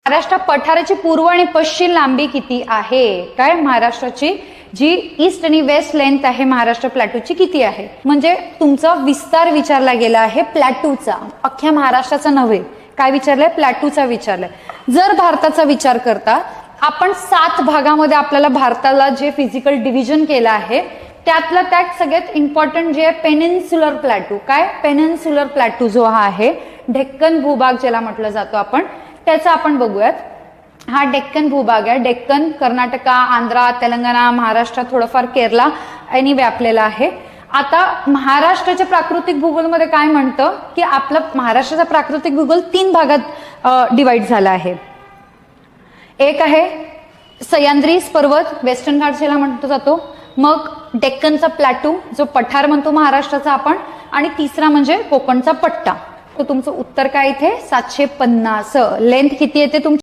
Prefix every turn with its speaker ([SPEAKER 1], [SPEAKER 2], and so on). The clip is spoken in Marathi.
[SPEAKER 1] महाराष्ट्र पठाराची पूर्व आणि पश्चिम लांबी किती आहे? काय महाराष्ट्राची जी ईस्ट आणि वेस्ट लेंथ आहे महाराष्ट्र प्लॅटूची किती आहे? म्हणजे तुमचा विस्तार विचारला गेला आहे प्लॅटूचा, अख्ख्या महाराष्ट्राचा नव्हे. काय विचारलंय? प्लॅटूचा विचारलंय. जर भारताचा विचार करता आपण 7 भागामध्ये आपल्याला भारताला जे फिजिकल डिव्हिजन केलं आहे त्यातलं त्यात सगळ्यात इम्पॉर्टंट जे आहे पेनिन्सुलर प्लॅटू. काय? पेनिन्सुलर प्लॅटू जो हा आहे, डेक्कन भूभाग ज्याला म्हटलं जातो आपण, त्याचा आपण बघूयात. हा डेक्कन भूभाग आहे. डेक्कन कर्नाटका, आंध्रा, तेलंगणा, महाराष्ट्र, थोडंफार केरला यांनी व्यापलेला आहे. आता महाराष्ट्राच्या प्राकृतिक भूगोलमध्ये काय म्हणतं की आपला महाराष्ट्राचा प्राकृतिक भूगोल 3 भागात डिवाइड झाला आहे. एक आहे सह्याद्री पर्वत, वेस्टर्न घाट्स ज्याला म्हटलं जातो, मग डेक्कनचा प्लॅटू जो पठार म्हणतो महाराष्ट्राचा आपण, आणि तिसरा म्हणजे कोकणचा पट्टा. तर तुमचं उत्तर काय इथे? 750. लेंथ किती येते तुमची?